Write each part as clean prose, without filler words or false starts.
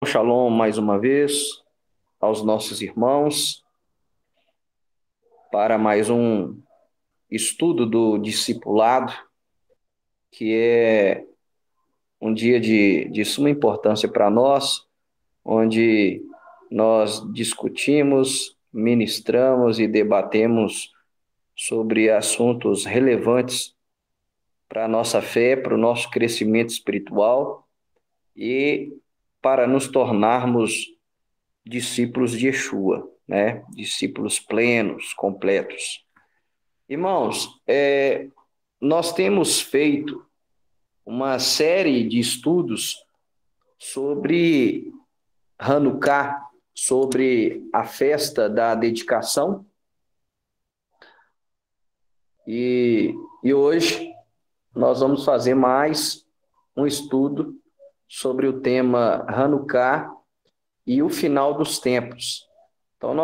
shalom mais uma vez aos nossos irmãos para mais um estudo do discipulado, que é um dia de suma importância para nós, onde nós discutimos, ministramos e debatemos sobre assuntos relevantes para a nossa fé, para o nosso crescimento espiritual e para nos tornarmos discípulos de Yeshua, né? Discípulos plenos, completos. Irmãos, nós temos feito uma série de estudos sobre Hanukkah, sobre a festa da dedicação, e hoje nós vamos fazer mais um estudo sobre o tema Hanukkah e o final dos tempos. Então,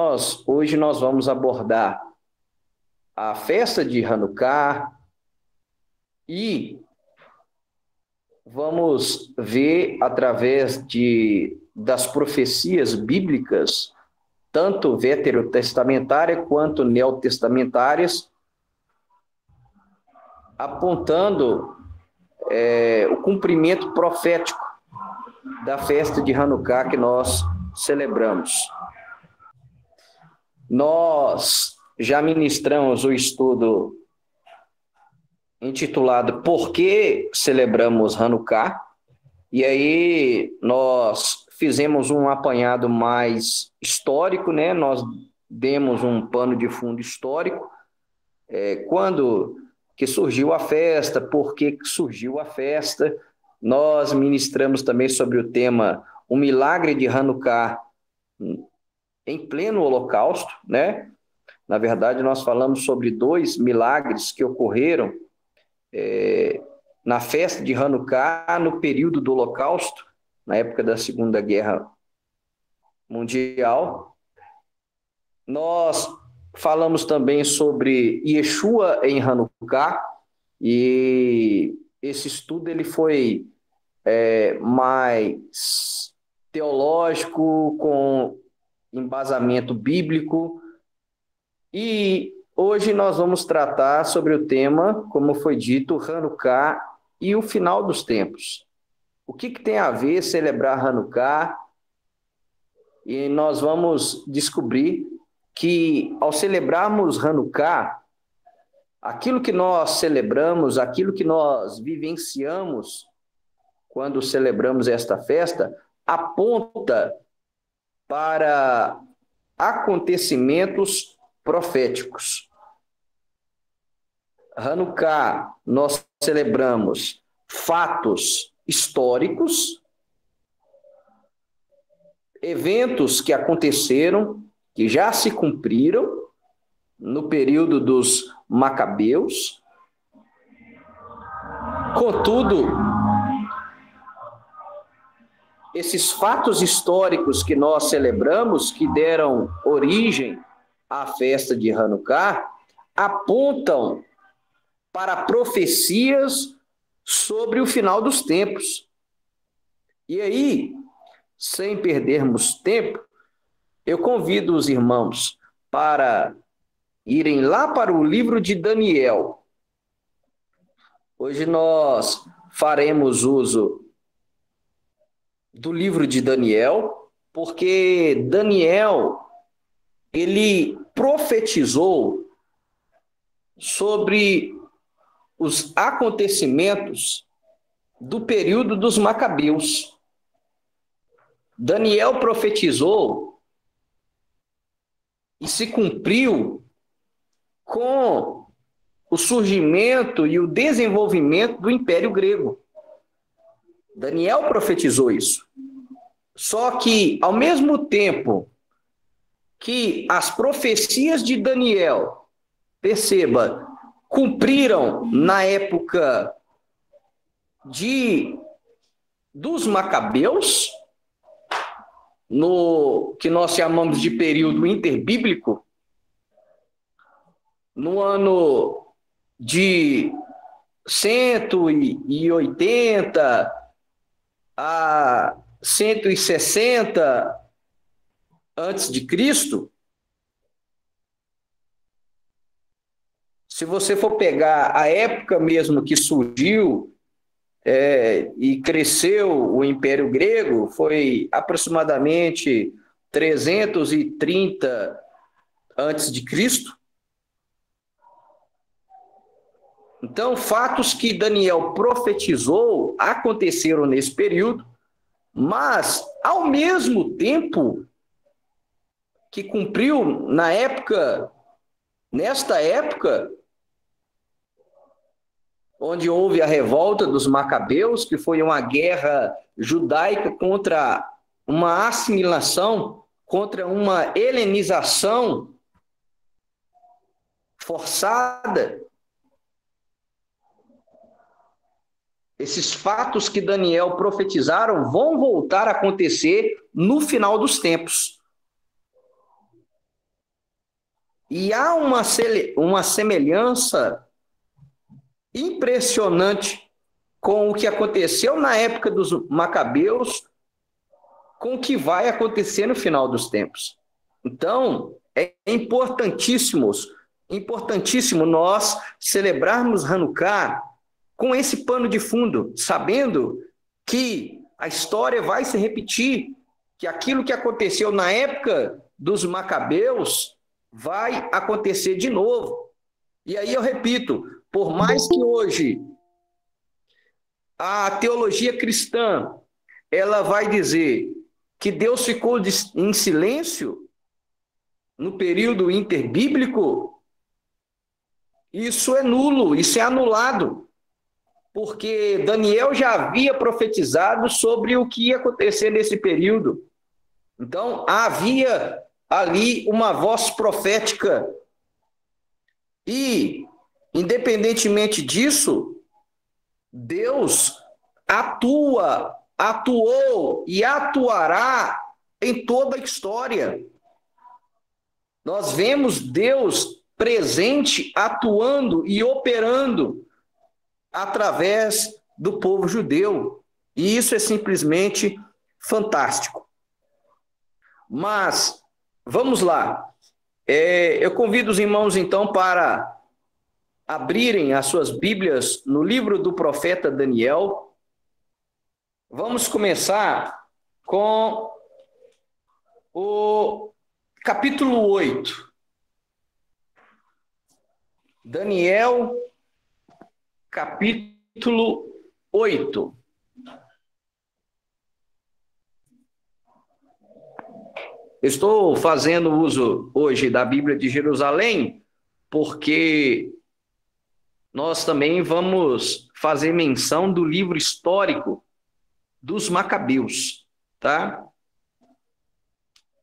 hoje nós vamos abordar a festa de Hanukkah e vamos ver através das profecias bíblicas, tanto veterotestamentárias quanto neotestamentárias, apontando o cumprimento profético da festa de Hanukkah que nós celebramos. Nós já ministramos o estudo intitulado Por que celebramos Hanukkah? E aí nós fizemos um apanhado mais histórico, né? Nós demos um pano de fundo histórico, quando que surgiu a festa, por que surgiu a festa. Nós ministramos também sobre o tema O Milagre de Hanukkah em pleno Holocausto, né? Na verdade, nós falamos sobre 2 milagres que ocorreram na festa de Hanukkah no período do Holocausto, na época da Segunda Guerra Mundial. Nós falamos também sobre Yeshua em Hanukkah, e esse estudo ele foi mais teológico, com embasamento bíblico, e hoje nós vamos tratar sobre o tema, como foi dito, Hanukkah e o final dos tempos. O que tem a ver celebrar Hanukkah? E nós vamos descobrir que, ao celebrarmos Hanukkah, aquilo que nós celebramos, aquilo que nós vivenciamos quando celebramos esta festa, aponta para acontecimentos proféticos. Hanukkah, nós celebramos fatos históricos, eventos que aconteceram, que já se cumpriram no período dos Macabeus. Contudo, esses fatos históricos que nós celebramos, que deram origem à festa de Hanukkah, apontam para profecias sobre o final dos tempos. E aí, sem perdermos tempo, eu convido os irmãos para irem lá para o livro de Daniel. Hoje nós faremos uso do livro de Daniel, porque Daniel, ele profetizou sobre os acontecimentos do período dos Macabeus. Daniel profetizou e se cumpriu com o surgimento e o desenvolvimento do Império Grego. Daniel profetizou isso. Só que, ao mesmo tempo que as profecias de Daniel, perceba, cumpriram na época dos Macabeus, no que nós chamamos de período interbíblico, no ano de 180 a 160 antes de Cristo, se você for pegar a época mesmo que surgiu e cresceu o Império Grego, foi aproximadamente 330 antes de Cristo. Então, fatos que Daniel profetizou aconteceram nesse período, mas, ao mesmo tempo que cumpriu nesta época, onde houve a revolta dos Macabeus, que foi uma guerra judaica contra uma assimilação, contra uma helenização forçada. Esses fatos que Daniel profetizaram vão voltar a acontecer no final dos tempos. E há uma semelhança impressionante com o que aconteceu na época dos Macabeus, com o que vai acontecer no final dos tempos. Então, é importantíssimo nós celebrarmos Hanukkah com esse pano de fundo, sabendo que a história vai se repetir, que aquilo que aconteceu na época dos Macabeus vai acontecer de novo. E aí eu repito, por mais que hoje a teologia cristã ela vai dizer que Deus ficou em silêncio no período interbíblico, isso é nulo, isso é anulado, porque Daniel já havia profetizado sobre o que ia acontecer nesse período. Então, havia ali uma voz profética. E, independentemente disso, Deus atuou e atuará em toda a história. Nós vemos Deus presente, atuando e operando através do povo judeu. E isso é simplesmente fantástico. Mas, vamos lá. Eu convido os irmãos, então, para abrirem as suas Bíblias no livro do profeta Daniel. Vamos começar com o capítulo 8. Daniel, capítulo 8. Estou fazendo uso hoje da Bíblia de Jerusalém, porque nós também vamos fazer menção do livro histórico dos Macabeus, tá?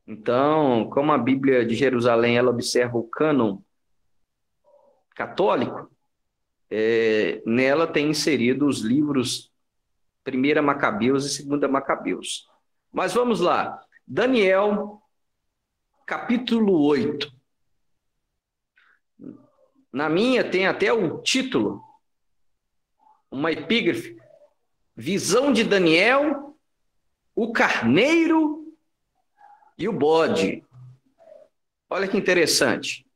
Então, como a Bíblia de Jerusalém ela observa o cânon católico, nela tem inserido os livros 1 Macabeus e 2 Macabeus. Mas vamos lá. Daniel, capítulo 8. Na minha tem até o título, uma epígrafe, Visão de Daniel, o carneiro e o bode. Olha que interessante.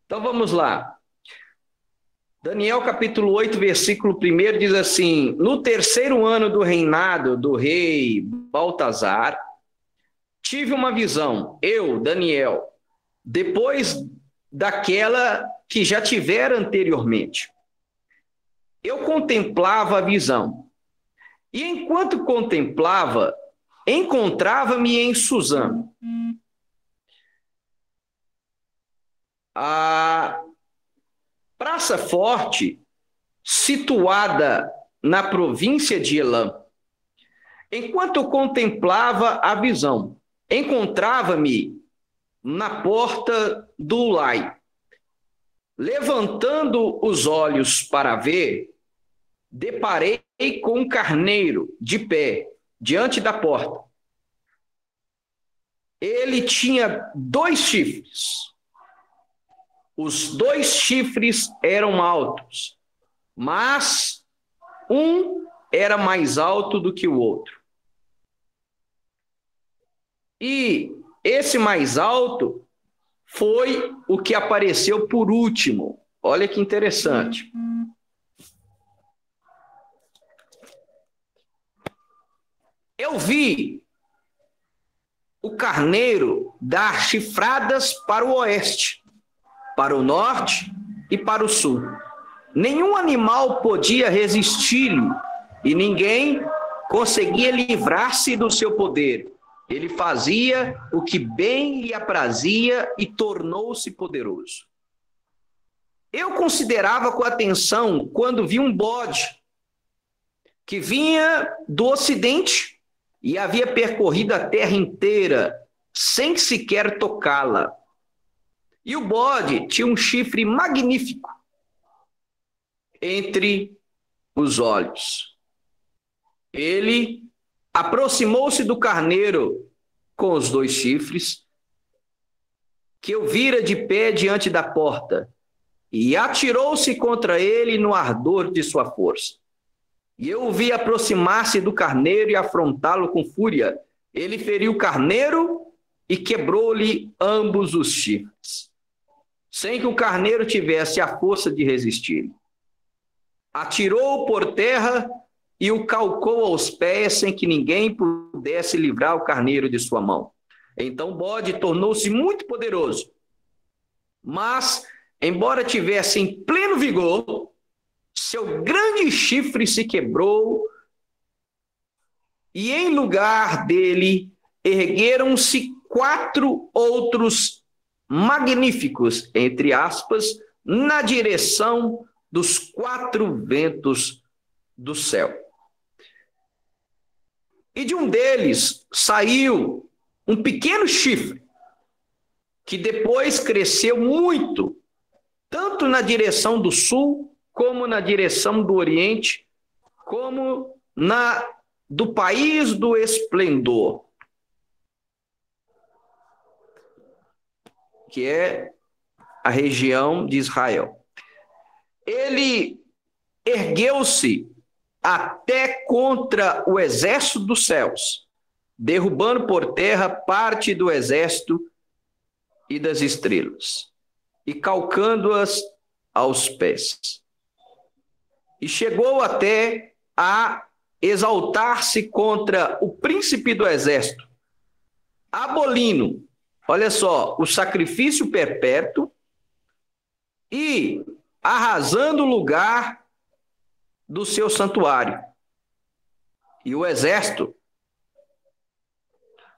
Então vamos lá. Daniel capítulo 8, versículo 1 diz assim: No terceiro ano do reinado do rei Baltazar, tive uma visão, eu, Daniel, depois daquela que já tivera anteriormente. Eu contemplava a visão, e enquanto contemplava, encontrava-me em Suzã. A Praça Forte, situada na província de Elam. Enquanto eu contemplava a visão, encontrava-me na porta do Ulai. Levantando os olhos para ver, deparei com um carneiro de pé diante da porta. Ele tinha 2 chifres. Os 2 chifres eram altos, mas um era mais alto do que o outro. E esse mais alto foi o que apareceu por último. Olha que interessante. Eu vi o carneiro dar chifradas para o oeste, para o norte e para o sul. Nenhum animal podia resistir-lhe e ninguém conseguia livrar-se do seu poder. Ele fazia o que bem lhe aprazia e tornou-se poderoso. Eu considerava com atenção quando vi um bode que vinha do ocidente e havia percorrido a terra inteira sem sequer tocá-la. E o bode tinha um chifre magnífico entre os olhos. Ele aproximou-se do carneiro com os 2 chifres, que eu vira de pé diante da porta, e atirou-se contra ele no ardor de sua força. E eu o vi aproximar-se do carneiro e afrontá-lo com fúria. Ele feriu o carneiro e quebrou-lhe ambos os chifres, sem que o carneiro tivesse a força de resistir. Atirou-o por terra e o calcou aos pés, sem que ninguém pudesse livrar o carneiro de sua mão. Então o bode tornou-se muito poderoso, mas, embora tivesse em pleno vigor, seu grande chifre se quebrou e em lugar dele ergueram-se 4 outros magníficos, entre aspas, na direção dos 4 ventos do céu. E de um deles saiu um pequeno chifre, que depois cresceu muito, tanto na direção do sul, como na direção do oriente, como do país do esplendor, que é a região de Israel. Ele ergueu-se até contra o exército dos céus, derrubando por terra parte do exército e das estrelas, e calcando-as aos pés. E chegou até a exaltar-se contra o príncipe do exército, abolindo, olha só, o sacrifício perpétuo e arrasando o lugar do seu santuário. E o exército,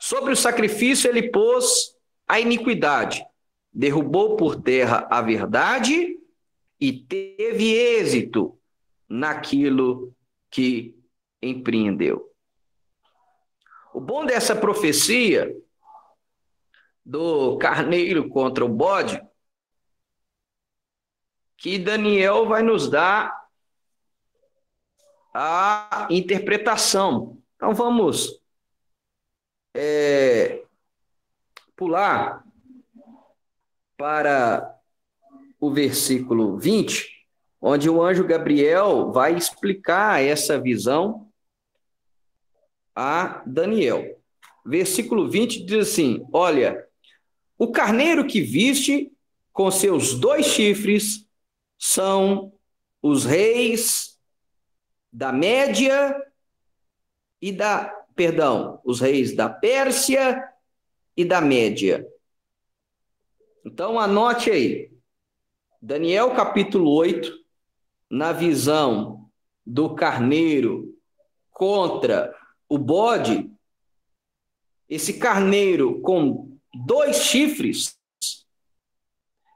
sobre o sacrifício, ele pôs a iniquidade, derrubou por terra a verdade e teve êxito naquilo que empreendeu. O bom dessa profecia do carneiro contra o bode, que Daniel vai nos dar a interpretação. Então vamos pular para o versículo 20, onde o anjo Gabriel vai explicar essa visão a Daniel. Versículo 20 diz assim: olha, o carneiro que viste com seus 2 chifres são os reis da Média e os reis da Pérsia e da Média. Então anote aí, Daniel capítulo 8, na visão do carneiro contra o bode, esse carneiro com 2 chifres,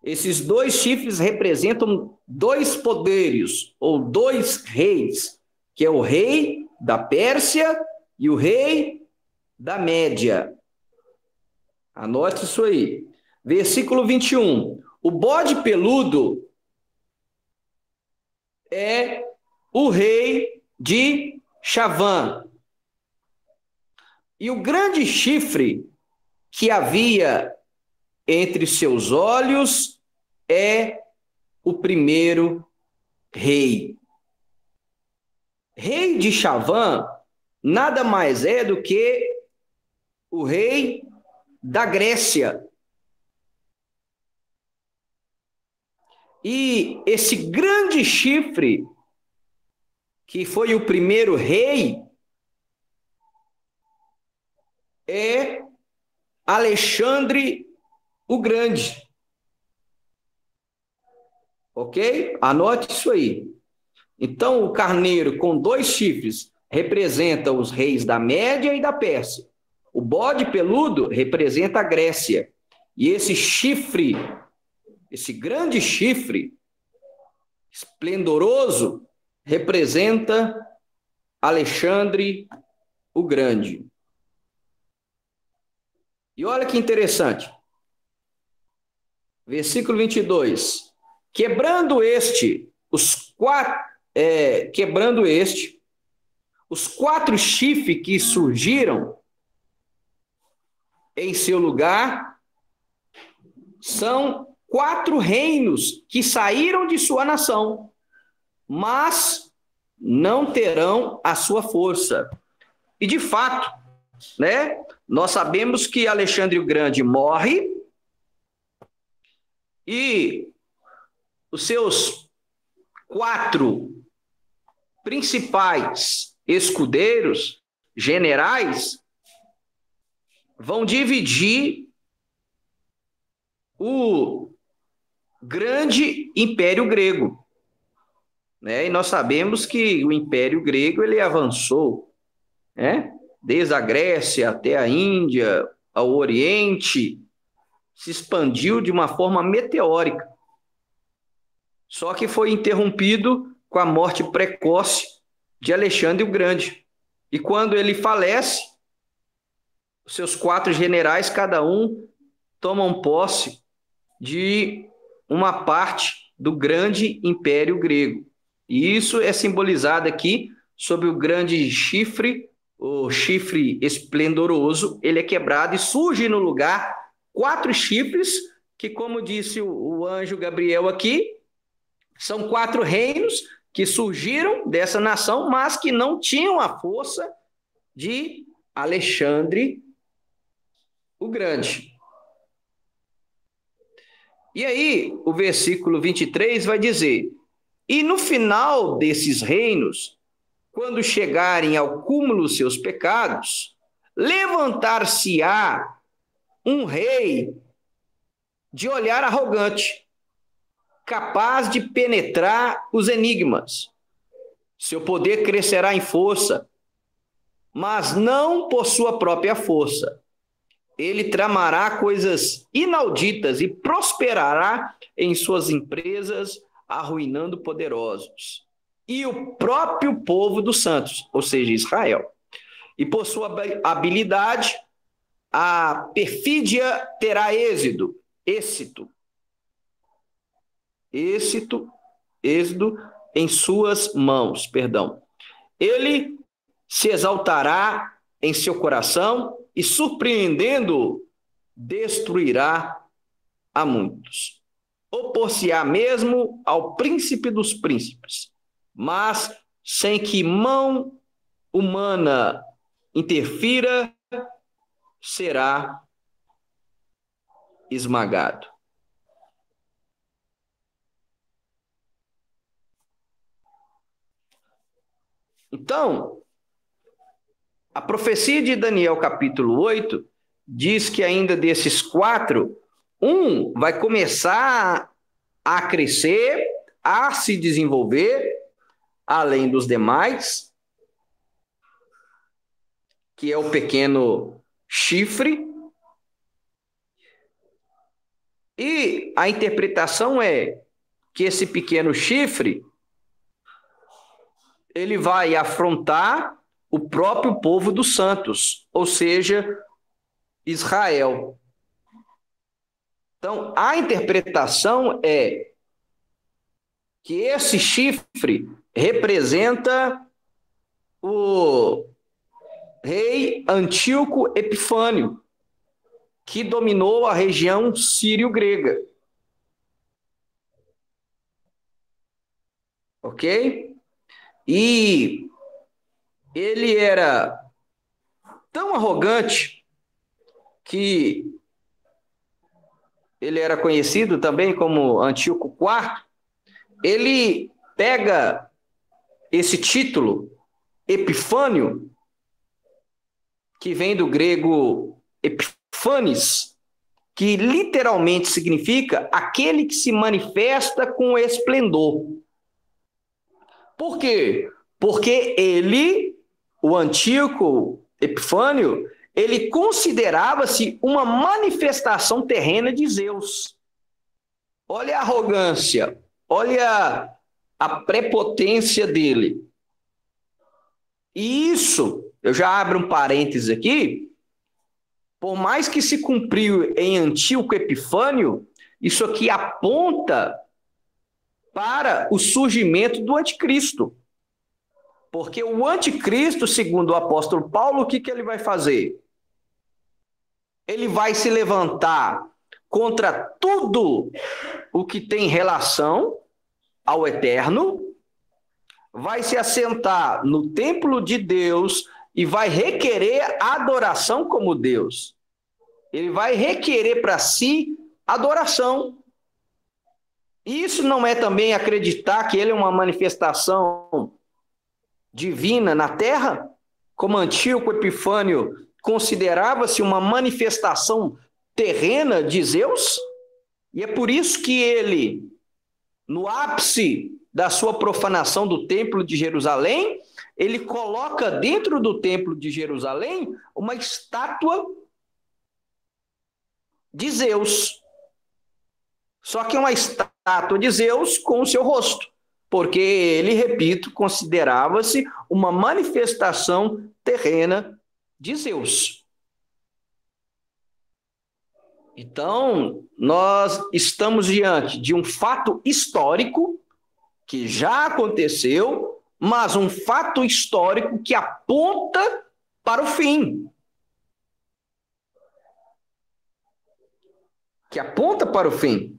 esses 2 chifres representam 2 poderes, ou 2 reis, que é o rei da Pérsia e o rei da Média. Anote isso aí. Versículo 21. O bode peludo é o rei de Chavã. E o grande chifre que havia entre seus olhos é o primeiro rei. Rei de Chavã nada mais é do que o rei da Grécia. E esse grande chifre, que foi o primeiro rei, é Alexandre o Grande. Ok? Anote isso aí. Então, o carneiro com 2 chifres representa os reis da Média e da Pérsia. O bode peludo representa a Grécia. E esse chifre, esse grande chifre esplendoroso, representa Alexandre o Grande. E olha que interessante. Versículo 22. Quebrando este, os 4 chifres que surgiram em seu lugar são 4 reinos que saíram de sua nação, mas não terão a sua força. E de fato, né, nós sabemos que Alexandre o Grande morre e os seus 4 principais escudeiros, generais, vão dividir o grande Império Grego. Né? E nós sabemos que o Império Grego ele avançou, né? Desde a Grécia até a Índia, ao Oriente, se expandiu de uma forma meteórica. Só que foi interrompido com a morte precoce de Alexandre o Grande. E quando ele falece, os seus 4 generais, cada um, tomam posse de uma parte do grande Império Grego. E isso é simbolizado aqui sobre o grande chifre, o chifre esplendoroso, ele é quebrado e surge no lugar 4 chifres, que, como disse o anjo Gabriel aqui, são 4 reinos que surgiram dessa nação, mas que não tinham a força de Alexandre o Grande. E aí, o versículo 23 vai dizer: e no final desses reinos, quando chegarem ao cúmulo seus pecados, levantar-se-á um rei de olhar arrogante, capaz de penetrar os enigmas. Seu poder crescerá em força, mas não por sua própria força. Ele tramará coisas inauditas e prosperará em suas empresas, arruinando poderosos. E o próprio povo dos santos, ou seja, Israel. E por sua habilidade, a perfídia terá êxito, êxito em suas mãos, perdão. Ele se exaltará em seu coração e, surpreendendo, destruirá a muitos. Opor-se-á mesmo ao príncipe dos príncipes, mas sem que mão humana interfira, será esmagado. Então, a profecia de Daniel, capítulo 8, diz que ainda desses 4, um vai começar a crescer, a se desenvolver, além dos demais, que é o pequeno chifre. E a interpretação é que esse pequeno chifre ele vai afrontar o próprio povo dos santos, ou seja, Israel. Então, a interpretação é que esse chifre representa o rei Antíoco Epifânio, que dominou a região sírio-grega. Ok? E ele era tão arrogante que ele era conhecido também como Antíoco IV, ele pega esse título, Epifânio, que vem do grego Epiphanes, que literalmente significa aquele que se manifesta com esplendor. Por quê? Porque ele, o Antíoco Epifânio, ele considerava-se uma manifestação terrena de Zeus. Olha a arrogância, olha a prepotência dele. E isso, eu já abro um parênteses aqui, por mais que se cumpriu em Antíoco Epifânio, isso aqui aponta para o surgimento do anticristo. Porque o anticristo, segundo o apóstolo Paulo, o que ele vai fazer? Ele vai se levantar contra tudo o que tem relação ao eterno, vai se assentar no templo de Deus e vai requerer adoração como Deus. Ele vai requerer para si adoração. Isso não é também acreditar que ele é uma manifestação divina na terra? Como Antíoco Epifânio considerava-se uma manifestação terrena de Zeus? E é por isso que ele, no ápice da sua profanação do Templo de Jerusalém, ele coloca dentro do Templo de Jerusalém uma estátua de Zeus. Só que é uma estátua de Zeus com o seu rosto, porque ele, repito, considerava-se uma manifestação terrena de Zeus. Então, nós estamos diante de um fato histórico que já aconteceu, mas um fato histórico que aponta para o fim. Que aponta para o fim.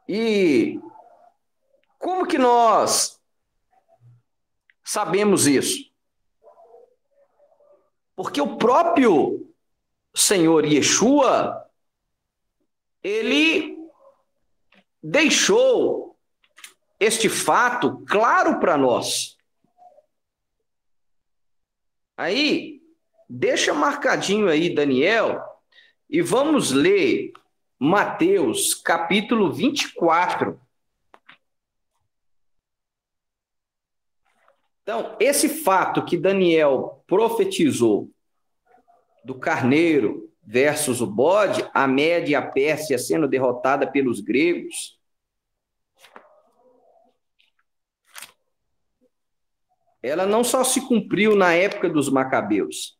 E como que nós sabemos isso? Porque o próprio Senhor Yeshua, ele deixou este fato claro para nós. Aí, deixa marcadinho aí, Daniel, e vamos ler Mateus, capítulo 24. Então, esse fato que Daniel profetizou do carneiro versus o bode, a Média e a Pérsia sendo derrotada pelos gregos, ela não só se cumpriu na época dos macabeus,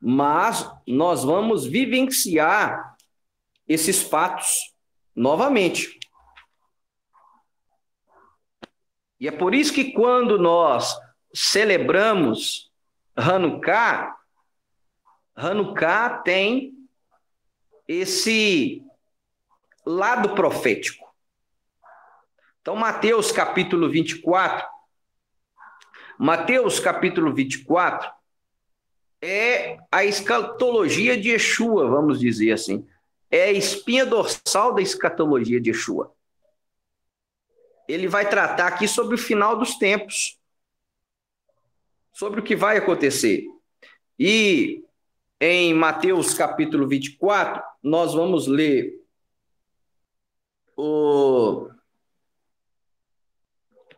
mas nós vamos vivenciar esses fatos novamente. E é por isso que quando nós celebramos Hanukkah, Hanukkah tem esse lado profético. Então, Mateus capítulo 24, é a escatologia de Yeshua, vamos dizer assim. É a espinha dorsal da escatologia de Yeshua. Ele vai tratar aqui sobre o final dos tempos, sobre o que vai acontecer. E em Mateus capítulo 24, nós vamos ler o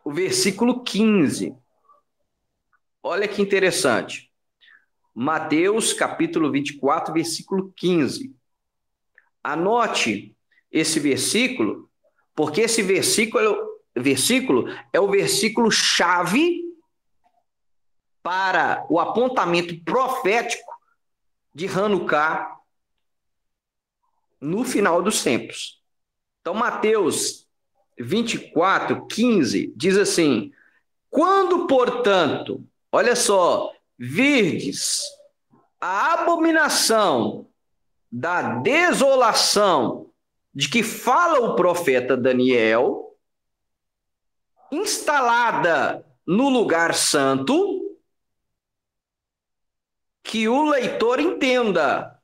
versículo 15. Olha que interessante. Mateus capítulo 24, versículo 15. Anote esse versículo, porque esse versículo é o versículo chave para o apontamento profético de Hanukkah no final dos tempos. Então, Mateus 24, 15 diz assim: quando, portanto, olha só, virdes a abominação da desolação de que fala o profeta Daniel, instalada no lugar santo, que o leitor entenda.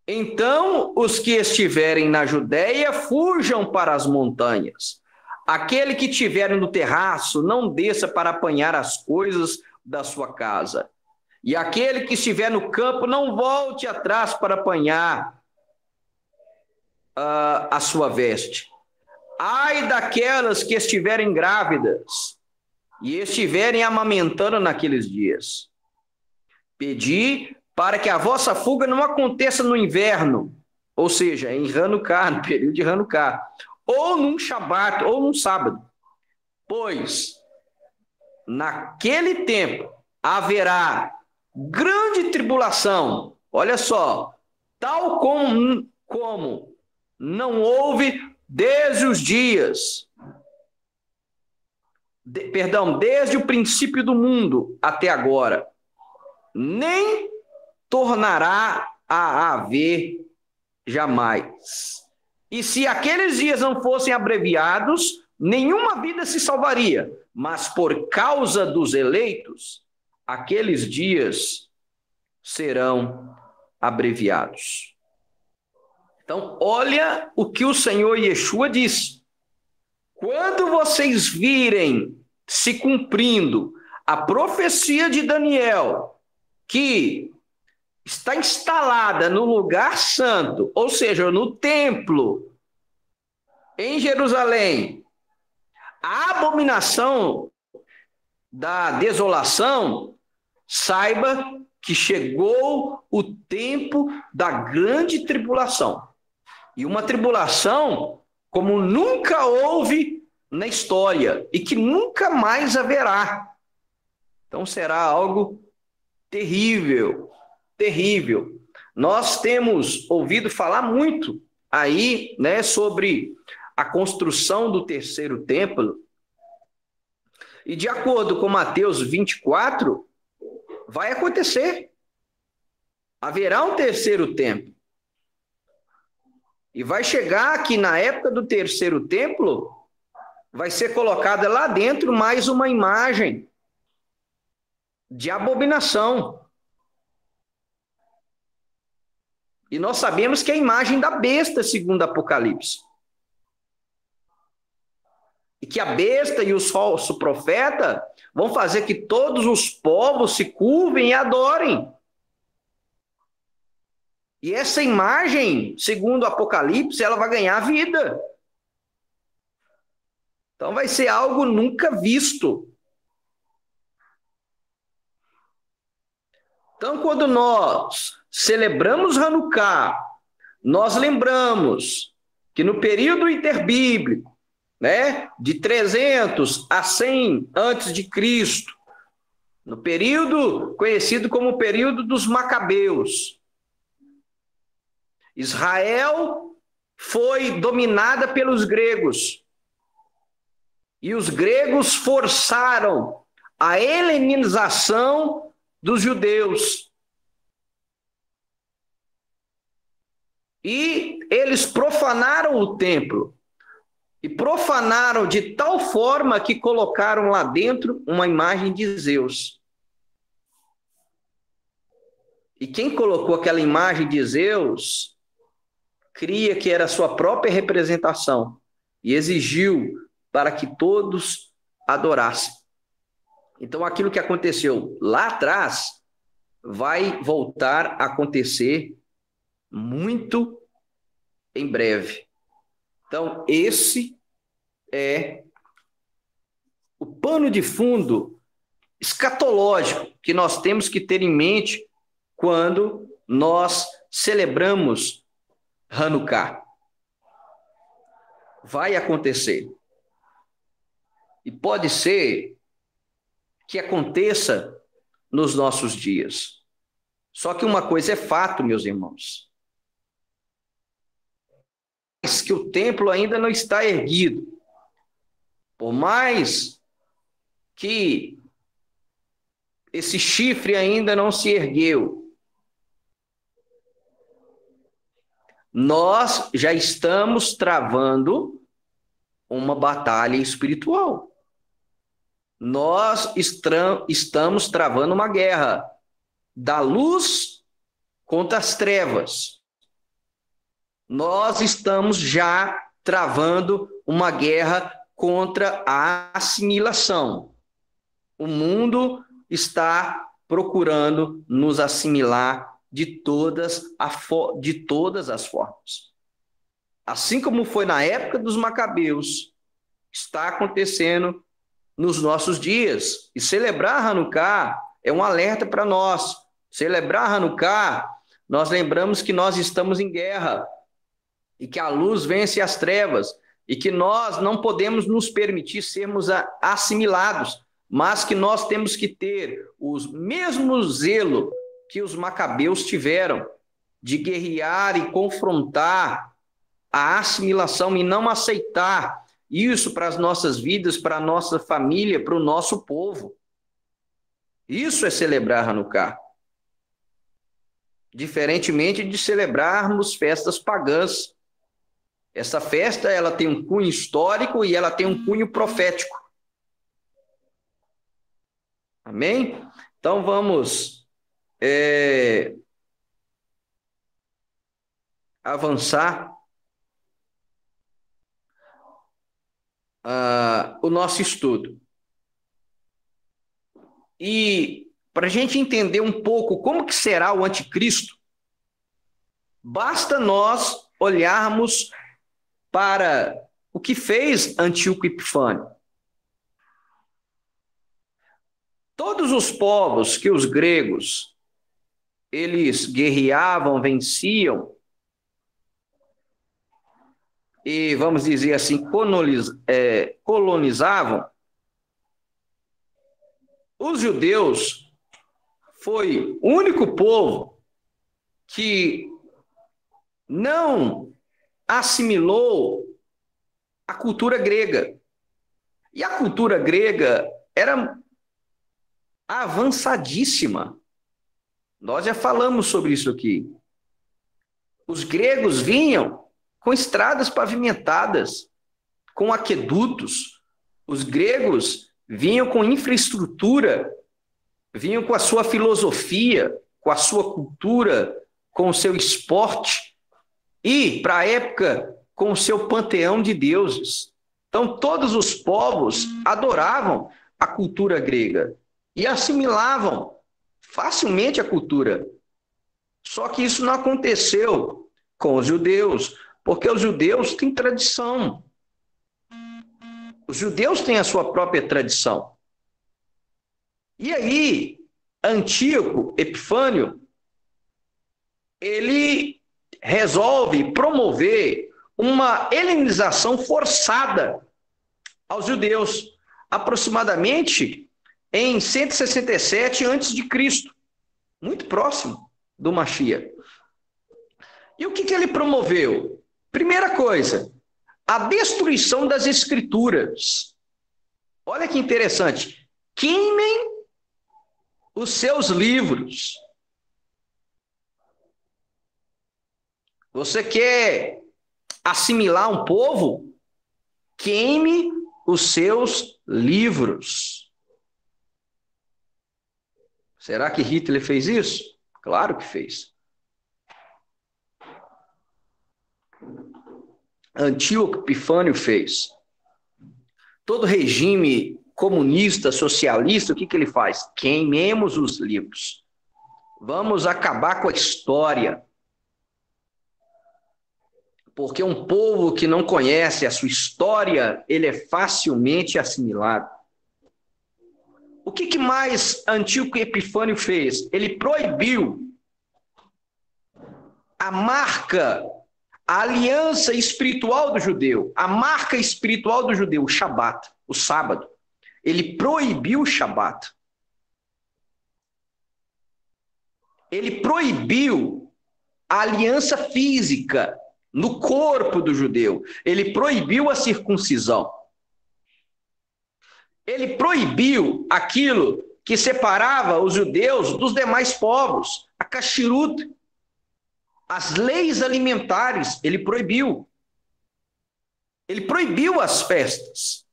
Então, os que estiverem na Judéia, fujam para as montanhas. Aquele que estiver no terraço, não desça para apanhar as coisas da sua casa. E aquele que estiver no campo, não volte atrás para apanhar a sua veste. Ai daquelas que estiverem grávidas e estiverem amamentando naqueles dias. Pedi para que a vossa fuga não aconteça no inverno, ou seja, em Hanukkah, no período de Hanukkah, ou num Shabat, ou num sábado, pois naquele tempo haverá grande tribulação, olha só, tal como não houve desde os dias, desde o princípio do mundo até agora, nem tornará a haver jamais. E se aqueles dias não fossem abreviados, nenhuma vida se salvaria. Mas por causa dos eleitos, aqueles dias serão abreviados. Então, olha o que o Senhor Yeshua diz. Quando vocês virem se cumprindo a profecia de Daniel, que está instalada no lugar santo, ou seja, no templo, em Jerusalém, a abominação da desolação, saiba que chegou o tempo da grande tribulação. E uma tribulação como nunca houve na história e que nunca mais haverá. Então será algo terrível, terrível. Nós temos ouvido falar muito aí, né, sobre a construção do terceiro templo. E de acordo com Mateus 24, vai acontecer. Haverá um terceiro templo. E vai chegar que na época do terceiro templo, vai ser colocada lá dentro mais uma imagem de abominação. E nós sabemos que é a imagem da besta, segundo Apocalipse. E que a besta e os falsos profetas vão fazer que todos os povos se curvem e adorem. E essa imagem, segundo o Apocalipse, ela vai ganhar vida. Então vai ser algo nunca visto. Então, quando nós celebramos Hanukkah, nós lembramos que no período interbíblico, né, de 300 a 100 antes de Cristo, no período conhecido como o período dos Macabeus, Israel foi dominada pelos gregos. E os gregos forçaram a helenização dos judeus. E eles profanaram o templo. E profanaram de tal forma que colocaram lá dentro uma imagem de Zeus. E quem colocou aquela imagem de Zeus cria que era a sua própria representação e exigiu para que todos adorassem. Então, aquilo que aconteceu lá atrás vai voltar a acontecer muito em breve. Então, esse é o pano de fundo escatológico que nós temos que ter em mente quando nós celebramos Hanukkah. Vai acontecer. E pode ser que aconteça nos nossos dias. Só que uma coisa é fato, meus irmãos. Que o templo ainda não está erguido. Por mais que esse chifre ainda não se ergueu, nós já estamos travando uma batalha espiritual. Nós estamos travando uma guerra da luz contra as trevas. Nós estamos já travando uma guerra contra a assimilação. O mundo está procurando nos assimilar de todas as formas. Assim como foi na época dos Macabeus, está acontecendo nos nossos dias. E celebrar Hanukkah é um alerta para nós. Celebrar Hanukkah, nós lembramos que nós estamos em guerra e que a luz vence as trevas e que nós não podemos nos permitir sermos assimilados, mas que nós temos que ter o mesmo zelo que os Macabeus tiveram de guerrear e confrontar a assimilação e não aceitar isso para as nossas vidas, para a nossa família, para o nosso povo. Isso é celebrar Hanukkah. Diferentemente de celebrarmos festas pagãs. Essa festa ela tem um cunho histórico e ela tem um cunho profético. Amém? Então vamos avançar o nosso estudo. E para a gente entender um pouco como que será o anticristo, basta nós olharmos para o que fez Antíoco Epifânio. Todos os povos que os gregos eles guerreavam, venciam, e, vamos dizer assim, colonizavam, os judeus foi o único povo que não assimilou a cultura grega. E a cultura grega era avançadíssima. Nós já falamos sobre isso aqui. Os gregos vinham com estradas pavimentadas, com aquedutos. Os gregos vinham com infraestrutura, vinham com a sua filosofia, com a sua cultura, com o seu esporte e, para a época, com o seu panteão de deuses. Então, todos os povos adoravam a cultura grega e assimilavam facilmente a cultura. Só que isso não aconteceu com os judeus, porque os judeus têm tradição. Os judeus têm a sua própria tradição. E aí, Antíoco Epifânio, ele resolve promover uma helenização forçada aos judeus, aproximadamente em 167 a.C., muito próximo do Mashiach. E o que ele promoveu? Primeira coisa, a destruição das escrituras. Olha que interessante. Queimem os seus livros. Você quer assimilar um povo? Queime os seus livros. Será que Hitler fez isso? Claro que fez. Antíoco Epifânio fez. Todo regime comunista, socialista, o que ele faz? Queimemos os livros. Vamos acabar com a história. Porque um povo que não conhece a sua história, ele é facilmente assimilado. O que mais Antíoco Epifânio fez? Ele proibiu a marca, a aliança espiritual do judeu, a marca espiritual do judeu, o Shabat, o sábado. Ele proibiu o Shabat. Ele proibiu a aliança física no corpo do judeu. Ele proibiu a circuncisão. Ele proibiu aquilo que separava os judeus dos demais povos, a kashrut. As leis alimentares, ele proibiu. Ele proibiu as festas.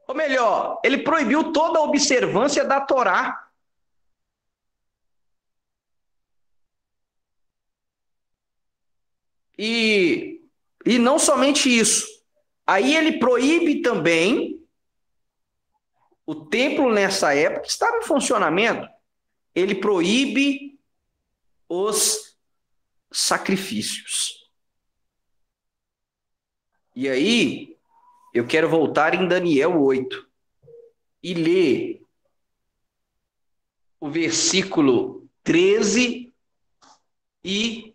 Ou melhor, ele proibiu toda a observância da Torá. E não somente isso. Aí ele proíbe também o templo nessa época estava em funcionamento. Ele proíbe os sacrifícios. E aí, eu quero voltar em Daniel 8 e ler o versículo 13 e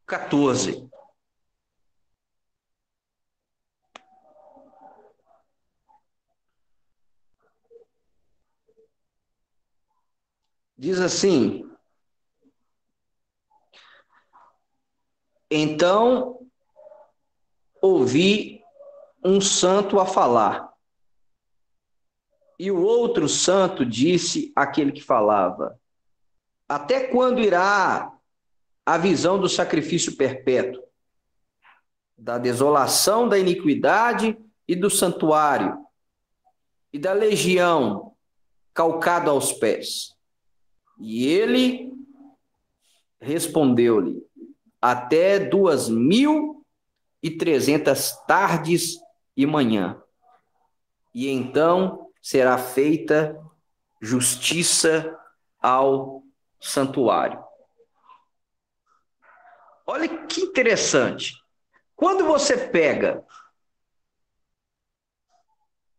14. Diz assim: então ouvi um santo a falar, e o outro santo disse àquele que falava: até quando irá a visão do sacrifício perpétuo, da desolação da iniquidade e do santuário, e da legião calcado aos pés? E ele respondeu-lhe: até 2300 tardes e manhã. E então será feita justiça ao santuário. Olha que interessante. Quando você pega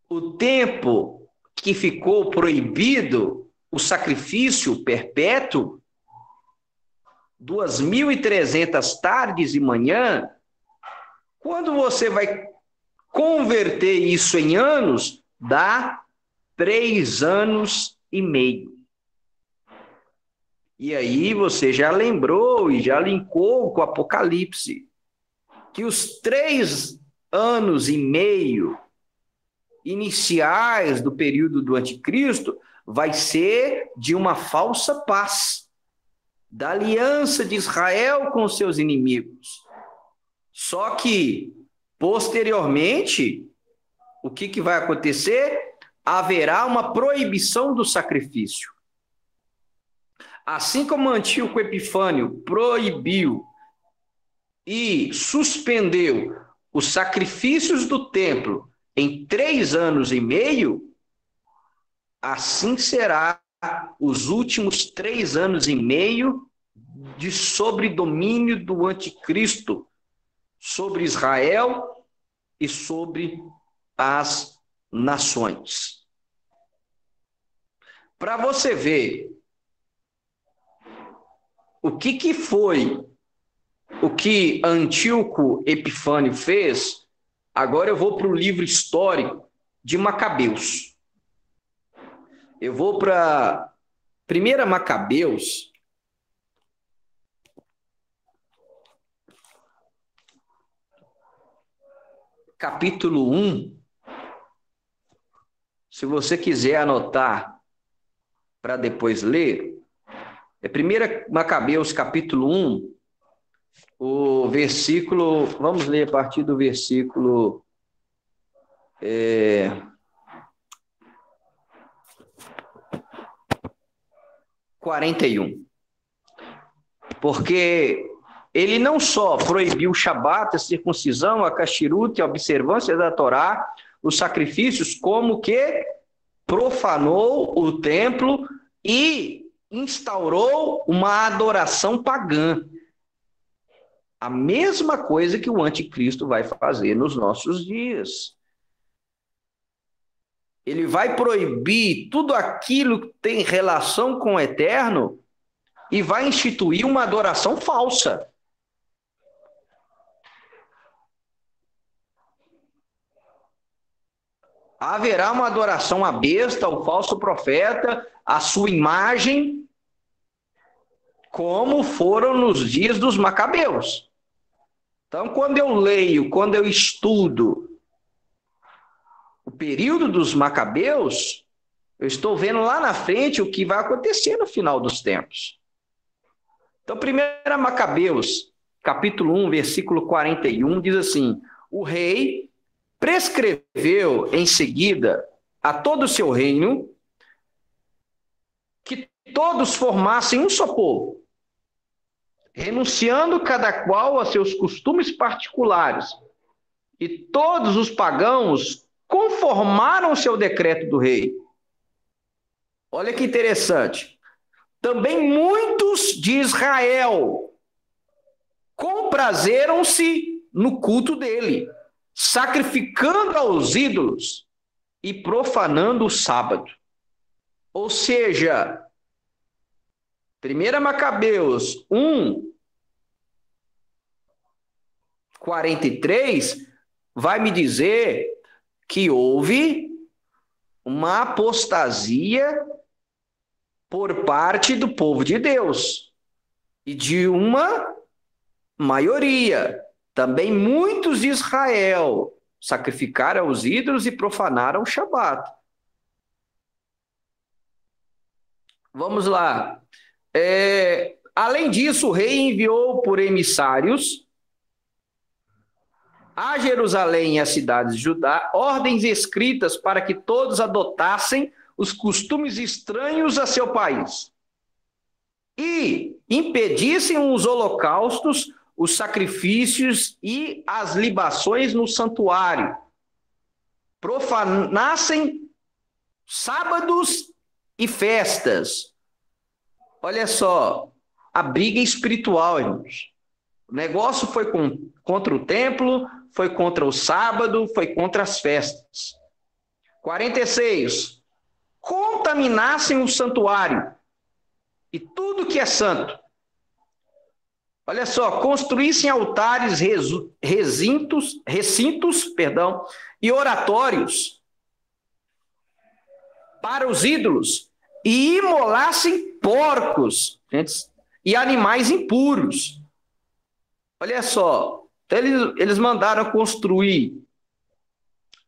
o tempo que ficou proibido o sacrifício perpétuo, 2300 tardes e manhã, quando você vai converter isso em anos, dá 3 anos e meio. E aí você já lembrou e já linkou com o Apocalipse que os 3 anos e meio iniciais do período do anticristo vai ser de uma falsa paz, da aliança de Israel com seus inimigos. Só que, posteriormente, o que vai acontecer? Haverá uma proibição do sacrifício. Assim como Antíoco Epifânio proibiu e suspendeu os sacrifícios do templo em 3 anos e meio, assim será os últimos 3 anos e meio de sobredomínio do anticristo sobre Israel e sobre as nações. Para você ver o que foi o que Antíoco Epifânio fez, agora eu vou para o livro histórico de Macabeus. Eu vou para 1 Macabeus, capítulo 1. Se você quiser anotar para depois ler, é 1 Macabeus, capítulo 1, o versículo, vamos ler a partir do versículo 41. Porque ele não só proibiu o Shabat, a circuncisão, a caxiruta, a observância da Torá, os sacrifícios, como que profanou o templo e instaurou uma adoração pagã. A mesma coisa que o anticristo vai fazer nos nossos dias. Ele vai proibir tudo aquilo que tem relação com o eterno e vai instituir uma adoração falsa. Haverá uma adoração à besta, ao falso profeta, à sua imagem, como foram nos dias dos Macabeus. Então, quando eu leio, quando eu estudo o período dos Macabeus, eu estou vendo lá na frente o que vai acontecer no final dos tempos. Então, 1 Macabeus, capítulo 1, versículo 41, diz assim: o rei prescreveu em seguida a todo o seu reino que todos formassem um só povo, renunciando cada qual a seus costumes particulares. E todos os pagãos conformaram o seu decreto do rei. Olha que interessante. Também muitos de Israel comprazeram-se no culto dele, sacrificando aos ídolos e profanando o sábado. Ou seja, 1 Macabeus 1:43 vai me dizer que houve uma apostasia por parte do povo de Deus e de uma maioria. Também muitos de Israel sacrificaram os ídolos e profanaram o Shabat. Vamos lá. Além disso, o rei enviou por emissários a Jerusalém e às cidades de Judá ordens escritas para que todos adotassem os costumes estranhos a seu país e impedissem os holocaustos, os sacrifícios e as libações no santuário, profanassem sábados e festas. Olha só, a briga espiritual, irmãos. O negócio foi contra o templo, foi contra o sábado, foi contra as festas. 46. Contaminassem o santuário e tudo que é santo. Olha só, construíssem altares, recintos, e oratórios para os ídolos e imolassem porcos, gente, e animais impuros. Olha só, eles mandaram construir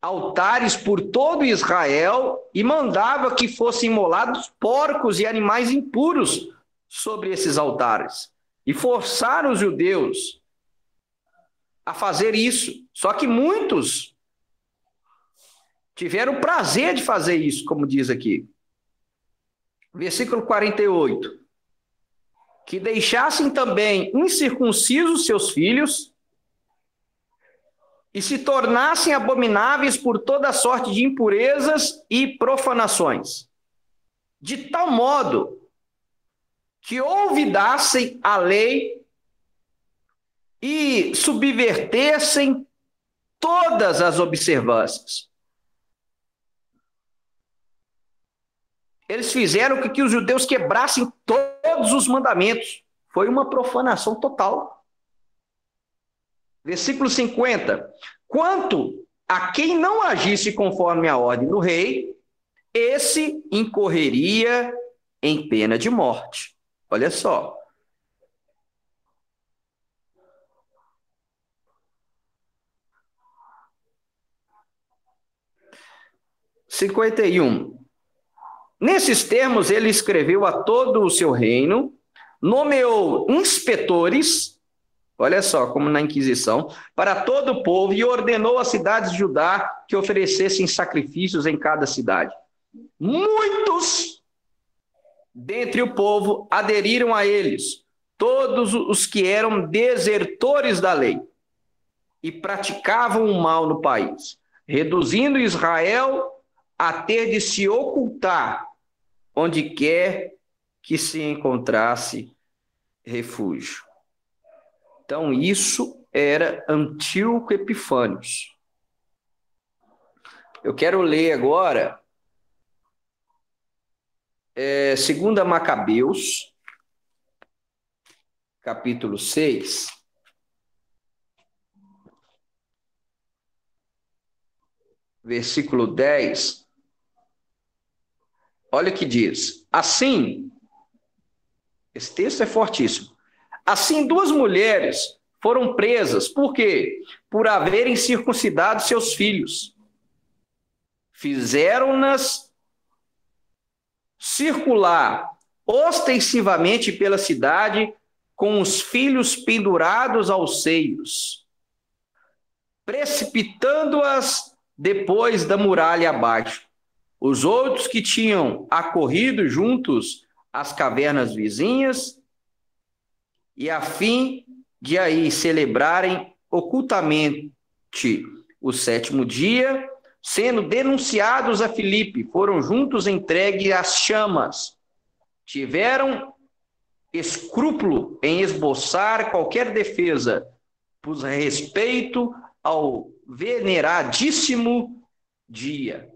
altares por todo Israel e mandava que fossem imolados porcos e animais impuros sobre esses altares. E forçaram os judeus a fazer isso. Só que muitos tiveram o prazer de fazer isso, como diz aqui. Versículo 48. Que deixassem também incircuncisos seus filhos e se tornassem abomináveis por toda sorte de impurezas e profanações, de tal modo que olvidassem a lei e subvertessem todas as observâncias. Eles fizeram com que os judeus quebrassem todos os mandamentos. Foi uma profanação total. Versículo 50. Quanto a quem não agisse conforme a ordem do rei, esse incorreria em pena de morte. Olha só. (51) Nesses termos, ele escreveu a todo o seu reino, nomeou inspetores, olha só, como na Inquisição, para todo o povo e ordenou às cidades de Judá que oferecessem sacrifícios em cada cidade. Muitos dentre o povo aderiram a eles, todos os que eram desertores da lei e praticavam o mal no país, reduzindo Israel a ter de se ocultar onde quer que se encontrasse refúgio. Então, isso era Antíoco Epifânios. Eu quero ler agora 2 Macabeus, capítulo 6, versículo 10. Olha o que diz. Assim, esse texto é fortíssimo. Assim, 2 mulheres foram presas. Por quê? Por haverem circuncidado seus filhos. Fizeram-nas circular ostensivamente pela cidade com os filhos pendurados aos seios, precipitando-as depois da muralha abaixo. Os outros que tinham acorrido juntos às cavernas vizinhas e a fim de aí celebrarem ocultamente o sétimo dia, sendo denunciados a Filipe, foram juntos entregues às chamas. Tiveram escrúpulo em esboçar qualquer defesa, por respeito ao veneradíssimo dia.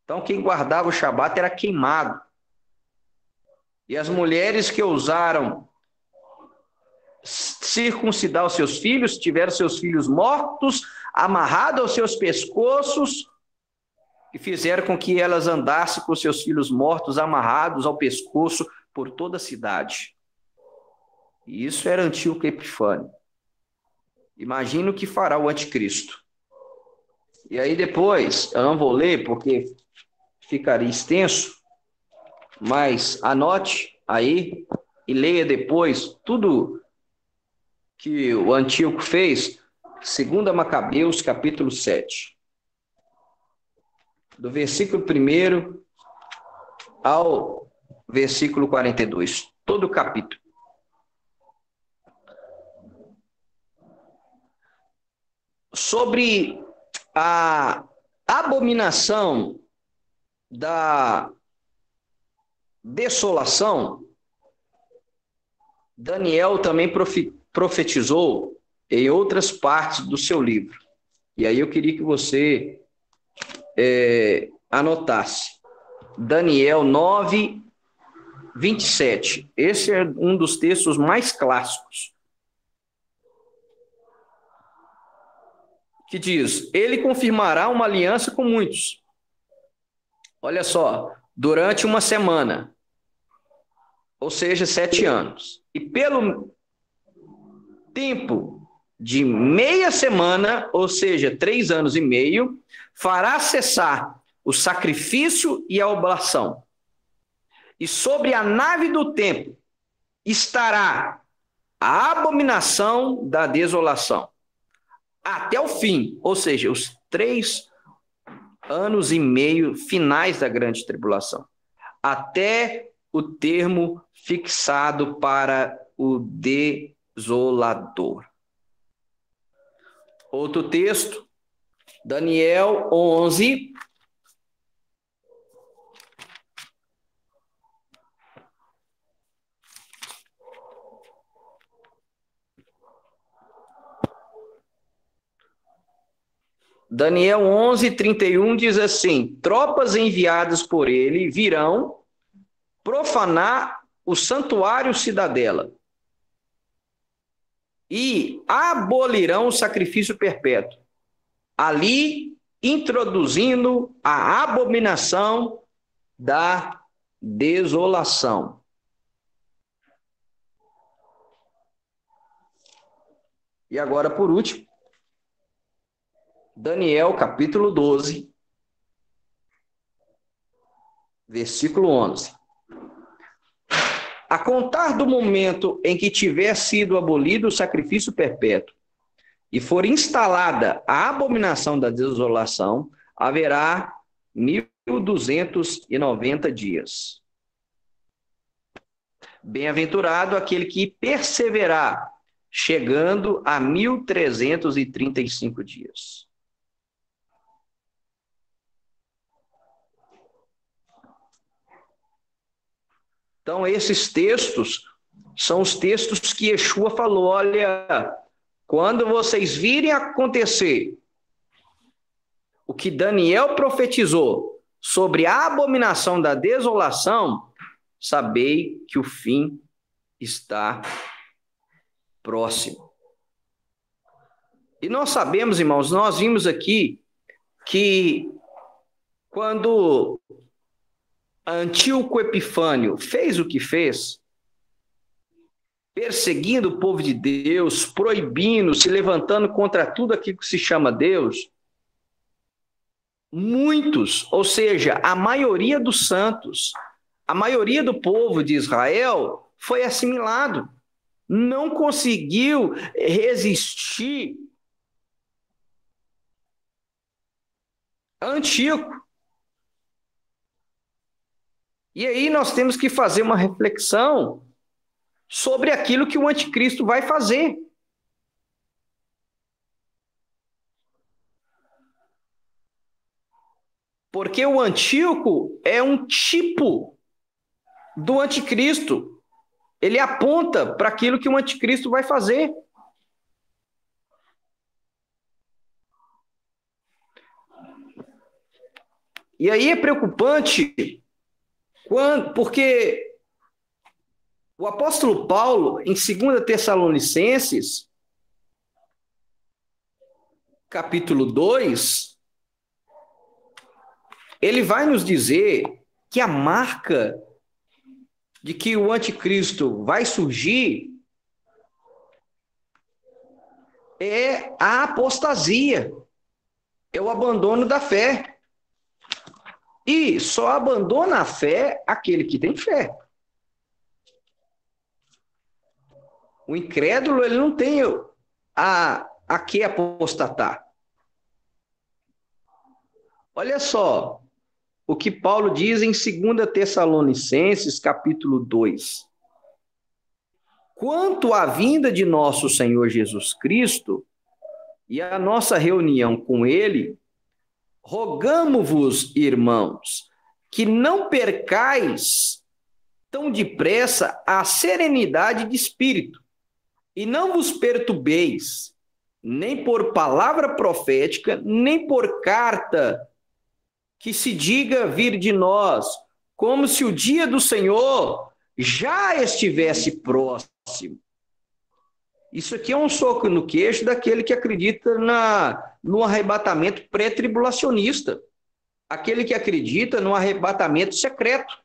Então, quem guardava o Shabat era queimado. E as mulheres que ousaram circuncidar os seus filhos, tiveram seus filhos mortos, amarrados aos seus pescoços, e fizeram com que elas andassem com seus filhos mortos, amarrados ao pescoço por toda a cidade. E isso era Antíoco Epifânio. Imagina o que fará o anticristo. E aí depois, eu não vou ler porque ficaria extenso, mas anote aí e leia depois tudo que o Antíoco fez, 2 Macabeus, capítulo 7. Do versículo 1 ao versículo 42. Todo o capítulo. Sobre a abominação da desolação, Daniel também profetizou em outras partes do seu livro. E aí eu queria que você anotasse. Daniel 9, 27. Esse é um dos textos mais clássicos. Que diz: ele confirmará uma aliança com muitos. Olha só, durante uma semana, ou seja, 7 anos. E pelo tempo de meia semana, ou seja, 3 anos e meio, fará cessar o sacrifício e a oblação. E sobre a nave do templo estará a abominação da desolação. Até o fim, ou seja, os 3 anos e meio finais da grande tribulação. Até o termo fixado para o desolador. Outro texto, Daniel 11. Daniel 11, 31 diz assim: tropas enviadas por ele virão profanar o santuário cidadela e abolirão o sacrifício perpétuo, ali introduzindo a abominação da desolação. E agora, por último, Daniel, capítulo 12, versículo 11. A contar do momento em que tiver sido abolido o sacrifício perpétuo e for instalada a abominação da desolação, haverá 1.290 dias. Bem-aventurado aquele que perseverar, chegando a 1.335 dias. Então, esses textos são os textos que Yeshua falou: olha, quando vocês virem acontecer o que Daniel profetizou sobre a abominação da desolação, sabei que o fim está próximo. E nós sabemos, irmãos, nós vimos aqui que quando Antíoco Epifânio fez o que fez, perseguindo o povo de Deus, proibindo, se levantando contra tudo aquilo que se chama Deus, muitos, ou seja, a maioria dos santos, a maioria do povo de Israel foi assimilado, não conseguiu resistir a Antíoco. E aí nós temos que fazer uma reflexão sobre aquilo que o anticristo vai fazer. Porque o Antíoco é um tipo do anticristo. Ele aponta para aquilo que o anticristo vai fazer. E aí é preocupante porque o apóstolo Paulo, em 2 Tessalonicenses, capítulo 2, ele vai nos dizer que a marca de que o anticristo vai surgir é a apostasia, é o abandono da fé. E só abandona a fé aquele que tem fé. O incrédulo, ele não tem a que apostatar. Olha só o que Paulo diz em 2 Tessalonicenses, capítulo 2. Quanto à vinda de nosso Senhor Jesus Cristo e a nossa reunião com ele, rogamo-vos, irmãos, que não percais tão depressa a serenidade de espírito, e não vos perturbeis, nem por palavra profética, nem por carta que se diga vir de nós, como se o dia do Senhor já estivesse próximo. Isso aqui é um soco no queixo daquele que acredita no arrebatamento pré-tribulacionista, aquele que acredita no arrebatamento secreto.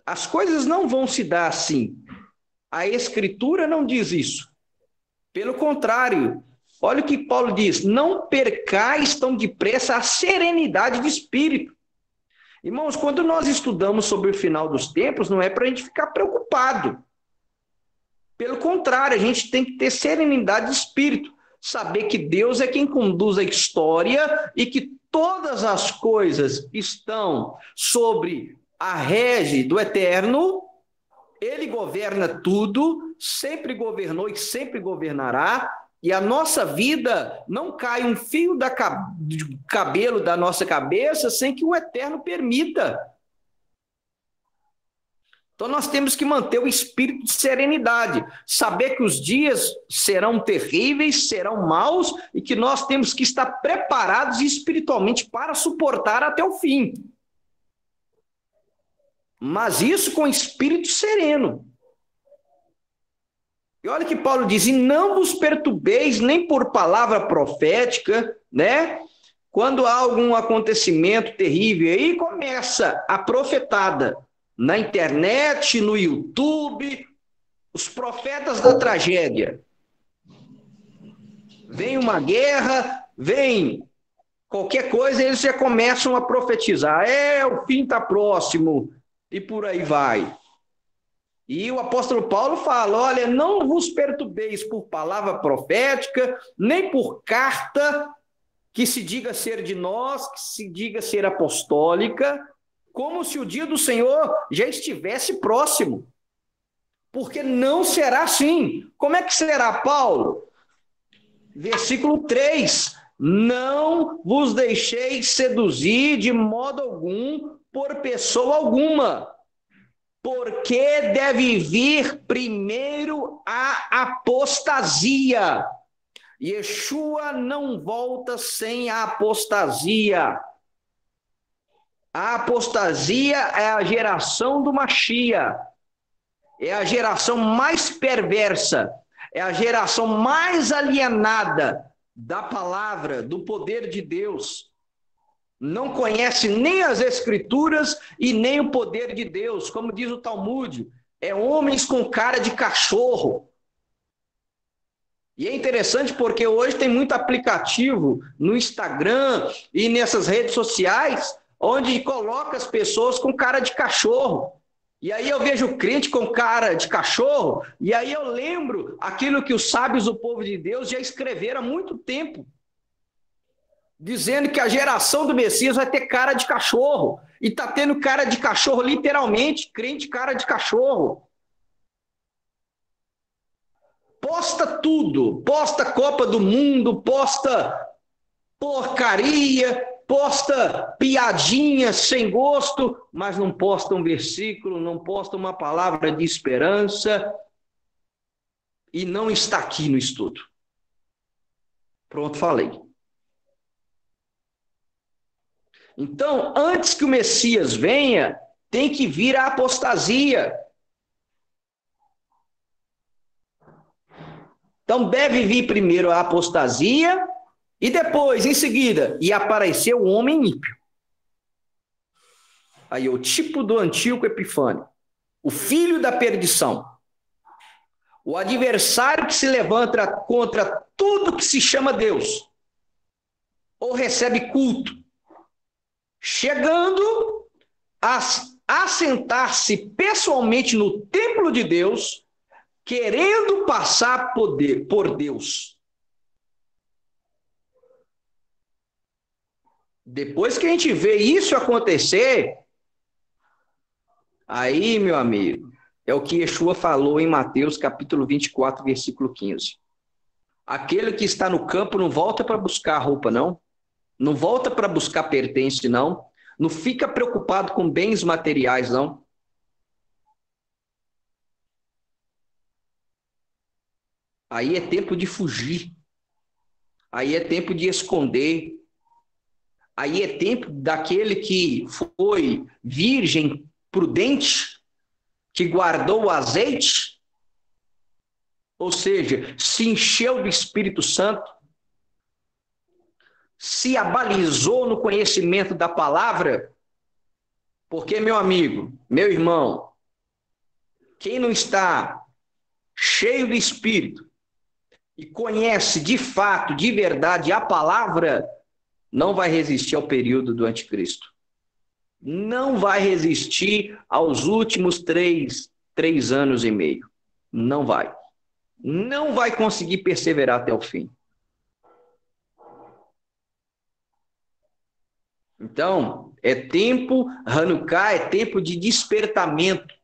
As coisas não vão se dar assim. A Escritura não diz isso. Pelo contrário, olha o que Paulo diz: não percais tão depressa a serenidade de espírito. Irmãos, quando nós estudamos sobre o final dos tempos, não é para a gente ficar preocupado. Pelo contrário, a gente tem que ter serenidade de espírito, saber que Deus é quem conduz a história e que todas as coisas estão sobre a rege do Eterno. Ele governa tudo, sempre governou e sempre governará, e a nossa vida não cai um fio do cabelo da nossa cabeça sem que o Eterno permita. Então nós temos que manter o espírito de serenidade, saber que os dias serão terríveis, serão maus, e que nós temos que estar preparados espiritualmente para suportar até o fim. Mas isso com espírito sereno. E olha que Paulo diz: e não vos perturbeis nem por palavra profética, né? Quando há algum acontecimento terrível, aí começa a profetada na internet, no YouTube, os profetas da tragédia. Vem uma guerra, vem qualquer coisa, eles já começam a profetizar. O fim está próximo, e por aí vai. E o apóstolo Paulo fala: olha, não vos perturbeis por palavra profética, nem por carta que se diga ser de nós, que se diga ser apostólica, como se o dia do Senhor já estivesse próximo. Porque não será assim. Como é que será, Paulo? Versículo 3. Não vos deixeis seduzir de modo algum por pessoa alguma, porque deve vir primeiro a apostasia. Yeshua não volta sem a apostasia. A apostasia é a geração do Machia, é a geração mais perversa, é a geração mais alienada da palavra, do poder de Deus. Não conhece nem as Escrituras e nem o poder de Deus. Como diz o Talmud, é homens com cara de cachorro. E é interessante porque hoje tem muito aplicativo no Instagram e nessas redes sociais onde coloca as pessoas com cara de cachorro. E aí eu vejo crente com cara de cachorro, e aí eu lembro aquilo que os sábios do povo de Deus já escreveram há muito tempo, dizendo que a geração do Messias vai ter cara de cachorro, e está tendo cara de cachorro literalmente, crente cara de cachorro. tudo, posta Copa do Mundo, posta porcaria, posta piadinha sem gosto, mas não posta um versículo, não posta uma palavra de esperança e não está aqui no estudo. Pronto, falei. Então, antes que o Messias venha, tem que vir a apostasia. Então, deve vir primeiro a apostasia e depois, em seguida, e apareceu o homem ímpio. Aí, o tipo do Antíoco Epifânio, o filho da perdição, o adversário que se levanta contra tudo que se chama Deus, ou recebe culto, chegando a assentar-se pessoalmente no templo de Deus, querendo passar por Deus. Depois que a gente vê isso acontecer, aí, meu amigo, é o que Yeshua falou em Mateus capítulo 24, versículo 15. Aquele que está no campo não volta para buscar roupa, não. Não volta para buscar pertence, não. Não fica preocupado com bens materiais, não. Aí é tempo de fugir. Aí é tempo de esconder. Aí é tempo daquele que foi virgem prudente, que guardou o azeite, ou seja, se encheu do Espírito Santo, se abalizou no conhecimento da palavra, porque, meu amigo, meu irmão, quem não está cheio do Espírito e conhece de fato, de verdade, a palavra, não vai resistir ao período do anticristo. Não vai resistir aos últimos três anos e meio. Não vai. Não vai conseguir perseverar até o fim. Então, é tempo, Hanukkah é tempo de despertamento.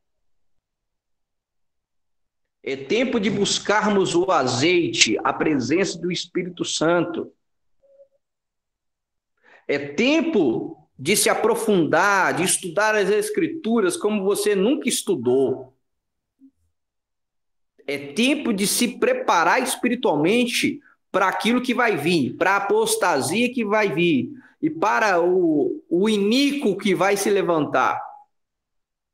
É tempo de buscarmos o azeite, a presença do Espírito Santo. É tempo de se aprofundar, de estudar as Escrituras como você nunca estudou. É tempo de se preparar espiritualmente para aquilo que vai vir, para a apostasia que vai vir e para o iníquo que vai se levantar.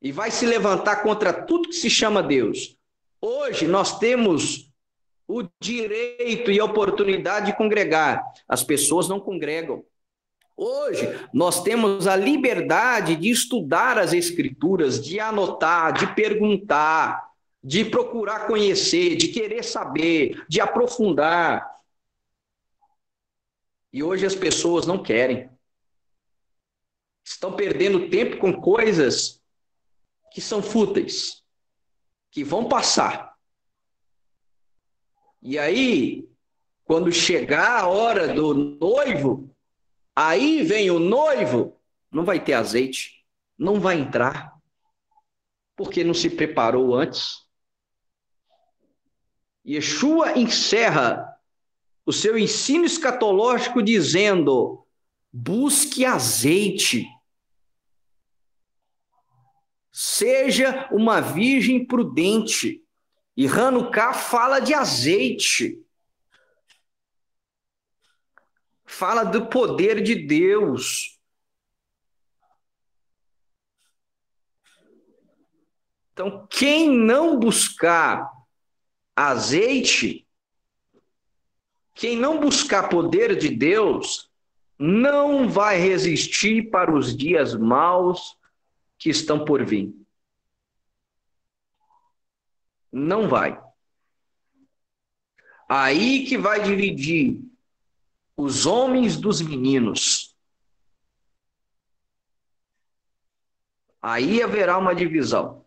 E vai se levantar contra tudo que se chama Deus. Hoje nós temos o direito e a oportunidade de congregar. As pessoas não congregam. Hoje nós temos a liberdade de estudar as Escrituras, de anotar, de perguntar, de procurar conhecer, de querer saber, de aprofundar. E hoje as pessoas não querem. Estão perdendo tempo com coisas que são fúteis, que vão passar. E aí, quando chegar a hora do noivo, aí vem o noivo, não vai ter azeite, não vai entrar, porque não se preparou antes. Yeshua encerra o seu ensino escatológico dizendo: busque azeite. Seja uma virgem prudente. E Hanukkah fala de azeite. Fala do poder de Deus. Então, quem não buscar azeite, quem não buscar poder de Deus, não vai resistir para os dias maus que estão por vir. Não vai. Aí que vai dividir os homens dos meninos. Aí haverá uma divisão.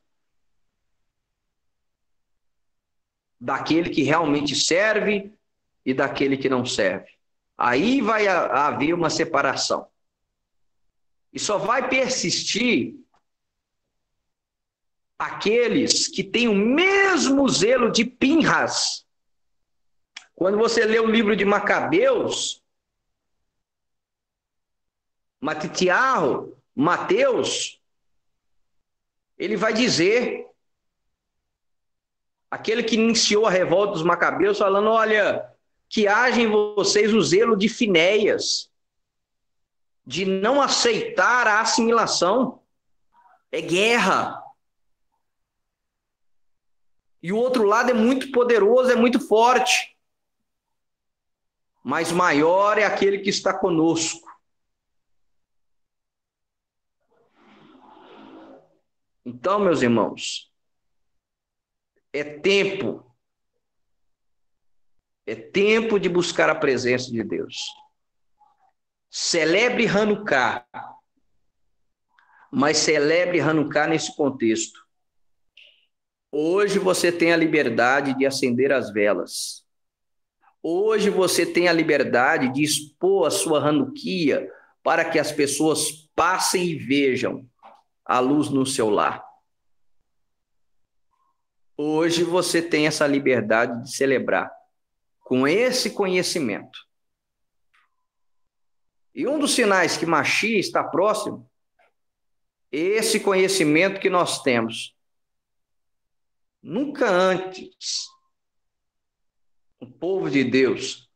Daquele que realmente serve e daquele que não serve. Aí vai haver uma separação. E só vai persistir aqueles que têm o mesmo zelo de Pinhas, Quando você lê o livro de Macabeus, Matitiarro, Mateus, ele vai dizer, aquele que iniciou a revolta dos Macabeus, falando, olha, que haja em vocês o zelo de Finéias, de não aceitar a assimilação. É guerra. E o outro lado é muito poderoso, é muito forte. Mas maior é aquele que está conosco. Então, meus irmãos, é tempo de buscar a presença de Deus. Celebre Hanukkah, mas celebre Hanukkah nesse contexto. Hoje você tem a liberdade de acender as velas. Hoje você tem a liberdade de expor a sua Hanukkah para que as pessoas passem e vejam a luz no seu lar. Hoje você tem essa liberdade de celebrar com esse conhecimento. E um dos sinais que Mashiach está próximo, esse conhecimento que nós temos. Nunca antes o povo de Deus,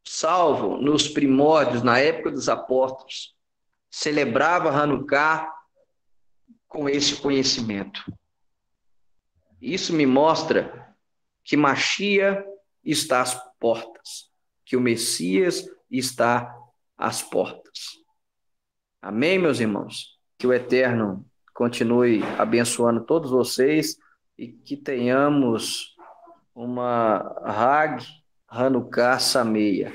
salvo nos primórdios, na época dos apóstolos, celebrava Hanukkah com esse conhecimento. Isso me mostra que Mashiach está às portas, que o Messias está às portas. Amém, meus irmãos? Que o Eterno continue abençoando todos vocês e que tenhamos uma Hag Hanukkah Sameia,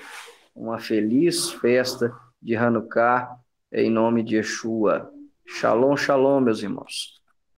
uma feliz festa de Hanukkah em nome de Yeshua. Shalom, shalom, meus irmãos.